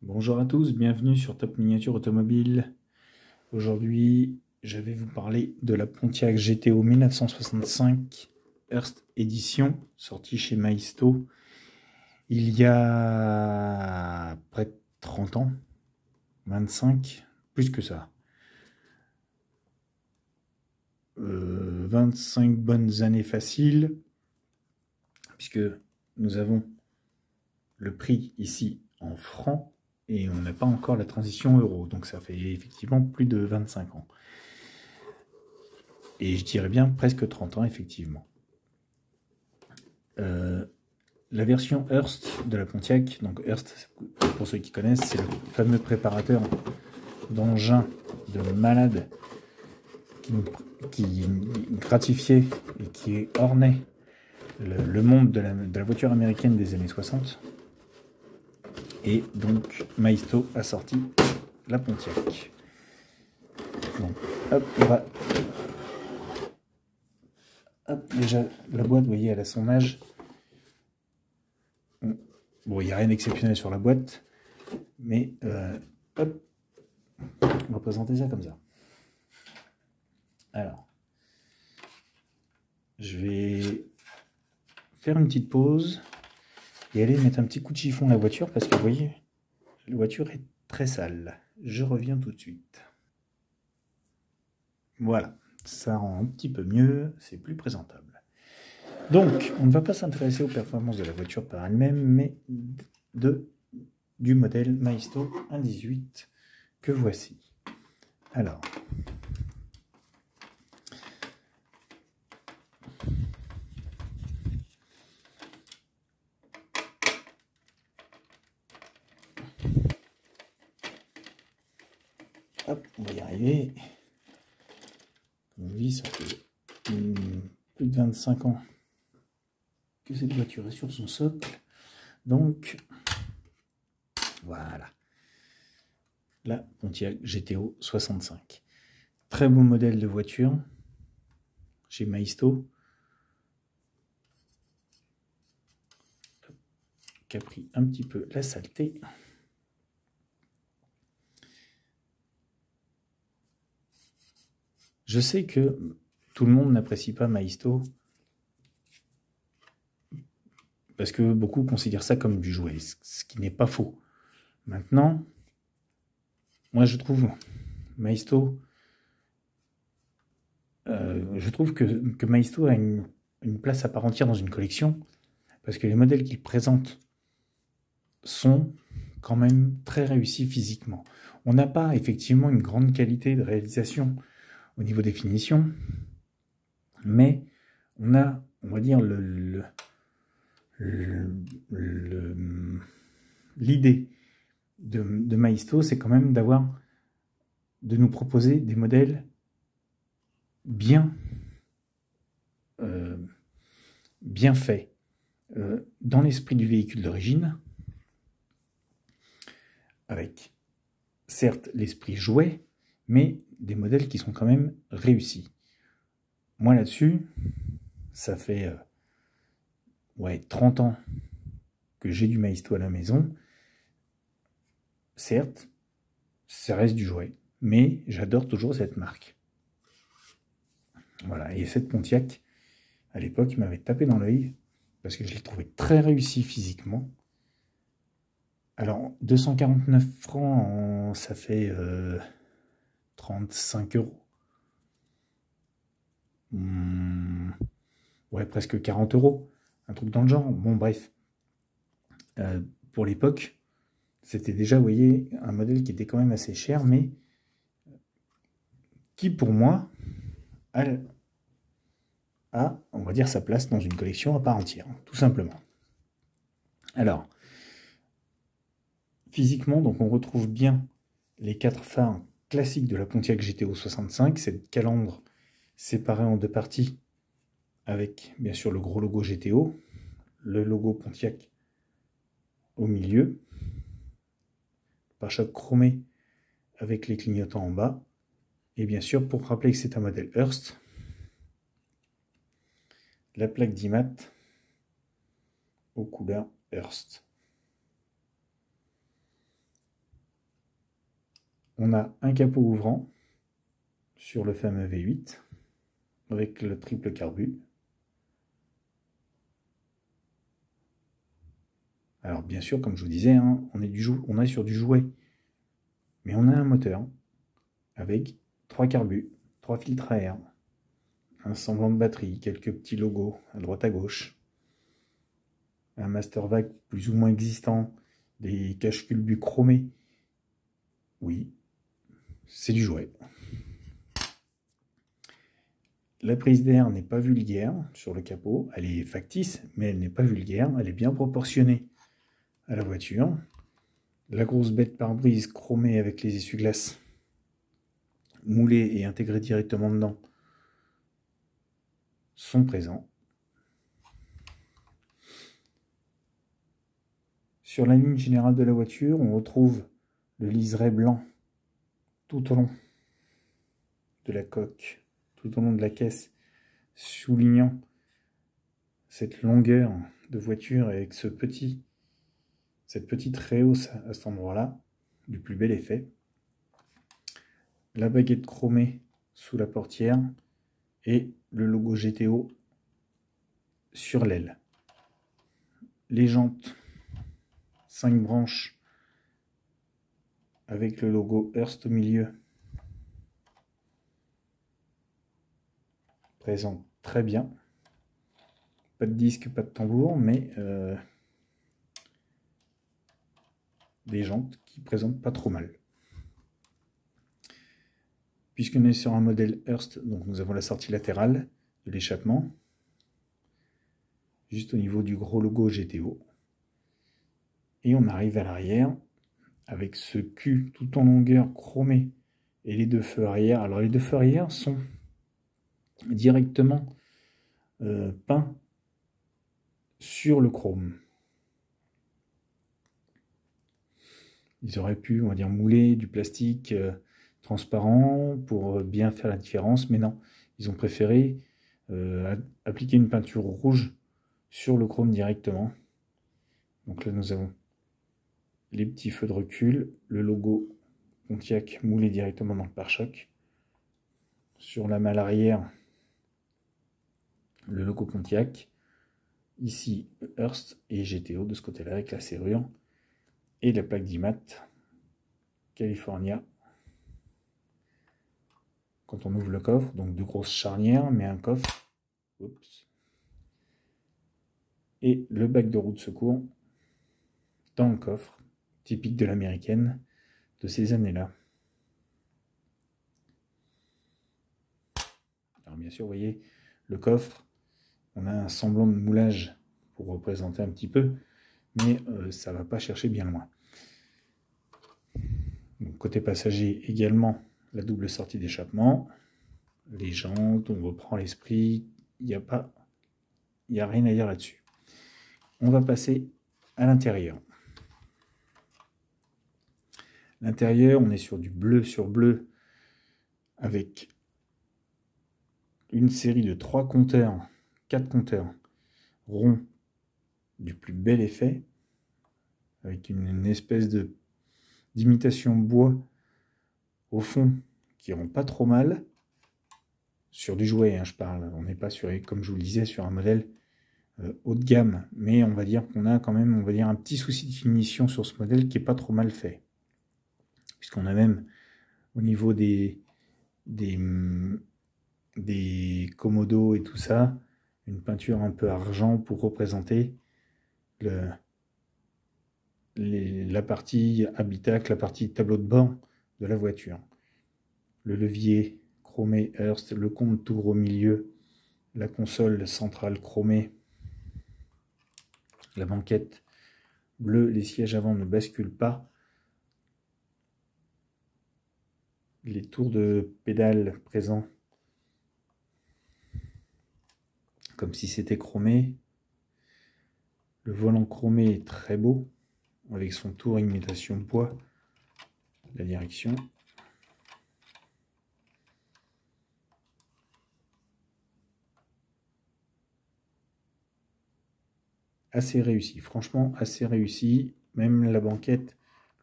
Bonjour à tous, bienvenue sur Top Miniature Automobile. Aujourd'hui, je vais vous parler de la Pontiac GTO 1965 Hearst Edition, sortie chez Maisto il y a près de 30 ans, 25, plus que ça. 25 bonnes années faciles, puisque nous avons le prix ici en francs, et on n'a pas encore la transition euro, donc ça fait effectivement plus de 25 ans. Et je dirais bien presque 30 ans, effectivement. La version Hearst de la Pontiac, donc Hearst, pour ceux qui connaissent, c'est le fameux préparateur d'engins de malade qui gratifiait et qui ornait le monde de la voiture américaine des années 60. Et donc, Maisto a sorti la Pontiac. Donc, hop, on va... Hop, déjà, la boîte, vous voyez, elle a son âge. Bon, il n'y a rien d'exceptionnel sur la boîte, mais hop, on va présenter ça comme ça. Alors, je vais faire une petite pause et aller mettre un petit coup de chiffon à la voiture parce que vous voyez, la voiture est très sale. Je reviens tout de suite. Voilà, ça rend un petit peu mieux, c'est plus présentable. Donc, on ne va pas s'intéresser aux performances de la voiture par elle-même, mais du modèle Maisto 1.18 que voici. Alors, hop, on va y arriver. Comme on dit, ça fait plus de 25 ans que cette voiture est sur son socle. Donc, voilà. La Pontiac GTO 65. Très beau modèle de voiture chez Maisto. Qui a pris un petit peu la saleté. Je sais que tout le monde n'apprécie pas Maisto parce que beaucoup considèrent ça comme du jouet, ce qui n'est pas faux. Maintenant, moi je trouve Maisto, je trouve que Maisto a une place à part entière dans une collection parce que les modèles qu'il présente sont quand même très réussis physiquement. On n'a pas effectivement une grande qualité de réalisation au niveau des finitions, mais on a, on va dire, l'idée de Maisto, c'est quand même de nous proposer des modèles bien faits, dans l'esprit du véhicule d'origine, avec certes l'esprit jouet, mais des modèles qui sont quand même réussis. Moi là-dessus, ça fait 30 ans que j'ai du Maisto à la maison. Certes, ça reste du jouet, mais j'adore toujours cette marque. Voilà, et cette Pontiac, à l'époque, m'avait tapé dans l'œil, parce que je l'ai trouvé très réussi physiquement. Alors, 249 francs, ça fait 35 euros. Ouais, presque 40 euros. Un truc dans le genre. Bon, bref. Pour l'époque, c'était déjà, vous voyez, un modèle qui était quand même assez cher, mais qui, pour moi, a, on va dire, sa place dans une collection à part entière, tout simplement. Alors, physiquement, donc on retrouve bien les 4 phares classiques de la Pontiac GTO 65, cette calandre séparée en 2 parties, avec bien sûr le gros logo GTO, le logo Pontiac au milieu, pare-choc chromé avec les clignotants en bas, et bien sûr, pour rappeler que c'est un modèle Hearst, la plaque d'IMAT aux couleurs Hearst. On a un capot ouvrant sur le fameux V8 avec le triple carbu. Alors bien sûr, comme je vous disais, hein, on est sur du jouet, mais on a un moteur avec 3 carbus, 3 filtres à air, un semblant de batterie, quelques petits logos à droite à gauche, un master vac plus ou moins existant, des cache-culbus chromés. Oui, c'est du jouet. La prise d'air n'est pas vulgaire sur le capot, elle est factice, mais elle n'est pas vulgaire, elle est bien proportionnée à la voiture. La grosse bête pare-brise chromée avec les essuie-glaces moulés et intégrés directement dedans sont présents. Sur la ligne générale de la voiture, on retrouve le liseré blanc tout au long de la coque, tout au long de la caisse, soulignant cette longueur de voiture avec cette petite rehausse à cet endroit-là, du plus bel effet. La baguette chromée sous la portière et le logo GTO sur l'aile. Les jantes 5 branches avec le logo Hurst au milieu, présente très bien. Pas de disque, pas de tambour, mais des jantes qui présentent pas trop mal. Puisqu'on est sur un modèle Hurst, donc nous avons la sortie latérale de l'échappement, juste au niveau du gros logo GTO. Et on arrive à l'arrière avec ce cul tout en longueur chromé et les deux feux arrière. Alors les deux feux arrière sont directement peints sur le chrome. Ils auraient pu, on va dire, mouler du plastique transparent pour bien faire la différence, mais non, ils ont préféré appliquer une peinture rouge sur le chrome directement. Donc là nous avons les petits feux de recul, le logo Pontiac moulé directement dans le pare-choc. Sur la malle arrière, le logo Pontiac. Ici, Hurst et GTO de ce côté-là avec la serrure. Et la plaque d'IMAT California. Quand on ouvre le coffre, donc deux grosses charnières, mais un coffre. Oups. Et le bac de roue de secours dans le coffre, typique de l'américaine de ces années-là. Alors bien sûr, vous voyez, le coffre, on a un semblant de moulage pour représenter un petit peu, mais ça ne va pas chercher bien loin. Donc, côté passager également, la double sortie d'échappement, les jantes, on reprend l'esprit, il n'y a rien à dire là-dessus. On va passer à l'intérieur. L'intérieur, on est sur du bleu sur bleu, avec une série de 3 compteurs, 4 compteurs ronds du plus bel effet, avec une espèce d'imitation bois au fond qui rend pas trop mal. Sur du jouet, hein, je parle. On n'est pas sur, comme je vous le disais, sur un modèle haut de gamme, mais on va dire qu'on a quand même, on va dire, un petit souci de finition sur ce modèle qui est pas trop mal fait, puisqu'on a même au niveau des commodos et tout ça, une peinture un peu argent pour représenter la partie habitacle, la partie tableau de bord de la voiture. Le levier chromé Hurst, le contour au milieu, la console centrale chromée, la banquette bleue, les sièges avant ne basculent pas, les tours de pédale présents comme si c'était chromé, le volant chromé est très beau avec son tour imitation bois, la direction. Assez réussi, franchement assez réussi. Même la banquette,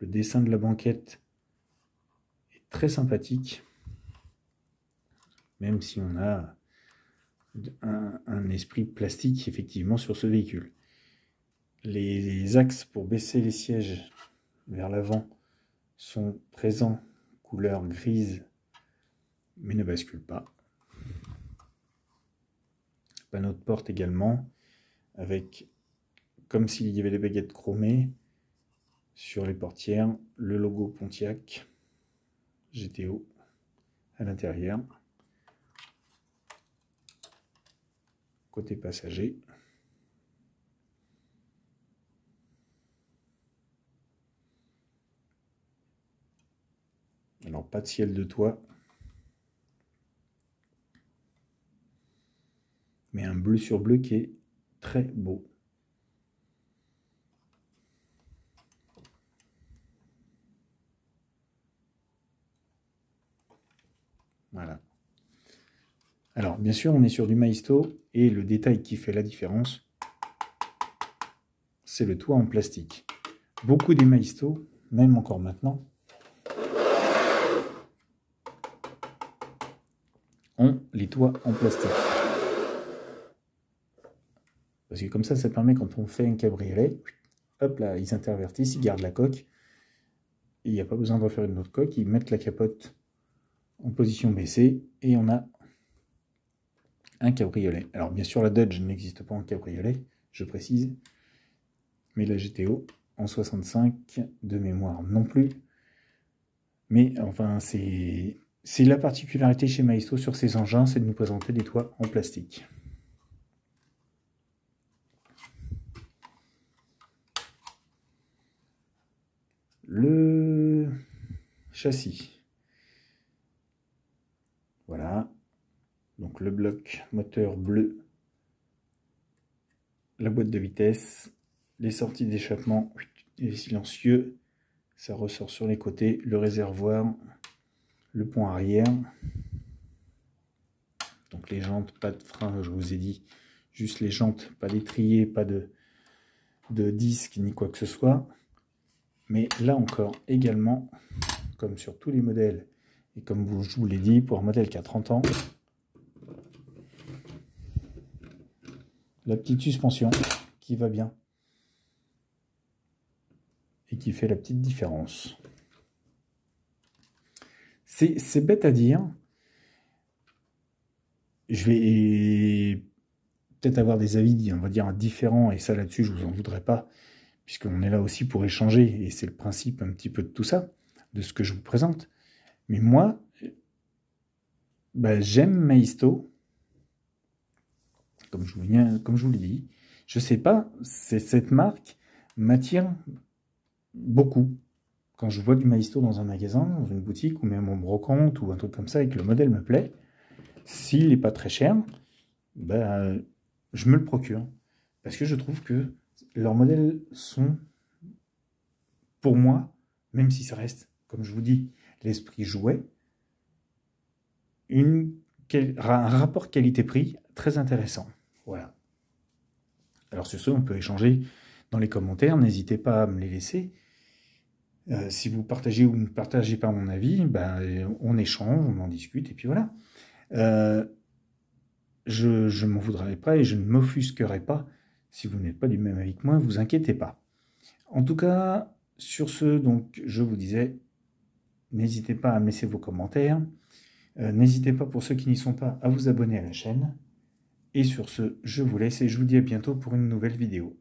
le dessin de la banquette très sympathique, même si on a un esprit plastique effectivement sur ce véhicule. Les axes pour baisser les sièges vers l'avant sont présents, couleur grise, mais ne basculent pas. Panneau de porte également, avec, comme s'il y avait des baguettes chromées sur les portières, le logo Pontiac GTO à l'intérieur. Côté passager. Alors, pas de ciel de toit, mais un bleu sur bleu qui est très beau. Voilà. Alors, bien sûr, on est sur du Maisto, et le détail qui fait la différence, c'est le toit en plastique. Beaucoup des Maisto, même encore maintenant, ont les toits en plastique. Parce que comme ça permet, quand on fait un cabriolet, hop là, ils intervertissent, ils gardent la coque, et il n'y a pas besoin de refaire une autre coque, ils mettent la capote en position baissée, et on a un cabriolet. Alors bien sûr, la Dodge n'existe pas en cabriolet, je précise, mais la GTO en 65 de mémoire non plus. Mais enfin, c'est la particularité chez Maisto sur ces engins, c'est de nous présenter des toits en plastique. Le châssis. Voilà. Donc le bloc moteur bleu, la boîte de vitesse, les sorties d'échappement et silencieux, ça ressort sur les côtés, le réservoir, le pont arrière, donc les jantes, pas de frein, je vous ai dit, juste les jantes, pas d'étrier, pas de disque ni quoi que ce soit. Mais là encore, également, comme sur tous les modèles, et comme je vous l'ai dit, pour un modèle qui a 30 ans, la petite suspension qui va bien et qui fait la petite différence. C'est bête à dire. Je vais peut-être avoir des avis, on va dire, différents, et ça là-dessus, je vous en voudrais pas, puisqu'on est là aussi pour échanger, et c'est le principe un petit peu de tout ça, de ce que je vous présente. Mais moi, j'aime Maisto, comme je vous l'ai dit. Je sais pas, cette marque m'attire beaucoup. Quand je vois du Maisto dans un magasin, dans une boutique, ou même en brocante, ou un truc comme ça, et que le modèle me plaît, s'il n'est pas très cher, je me le procure. Parce que je trouve que leurs modèles sont, pour moi, même si ça reste, comme je vous dis, l'esprit jouet, un rapport qualité-prix très intéressant. Voilà. Alors sur ce, on peut échanger dans les commentaires, n'hésitez pas à me les laisser. Si vous partagez ou ne partagez pas mon avis, on échange, on en discute, et puis voilà. Je ne m'en voudrais pas et je ne m'offusquerai pas si vous n'êtes pas du même avis que moi, vous inquiétez pas. En tout cas, sur ce, donc, je vous disais, n'hésitez pas à me laisser vos commentaires. N'hésitez pas, pour ceux qui n'y sont pas, à vous abonner à la chaîne. Et sur ce, je vous laisse et je vous dis à bientôt pour une nouvelle vidéo.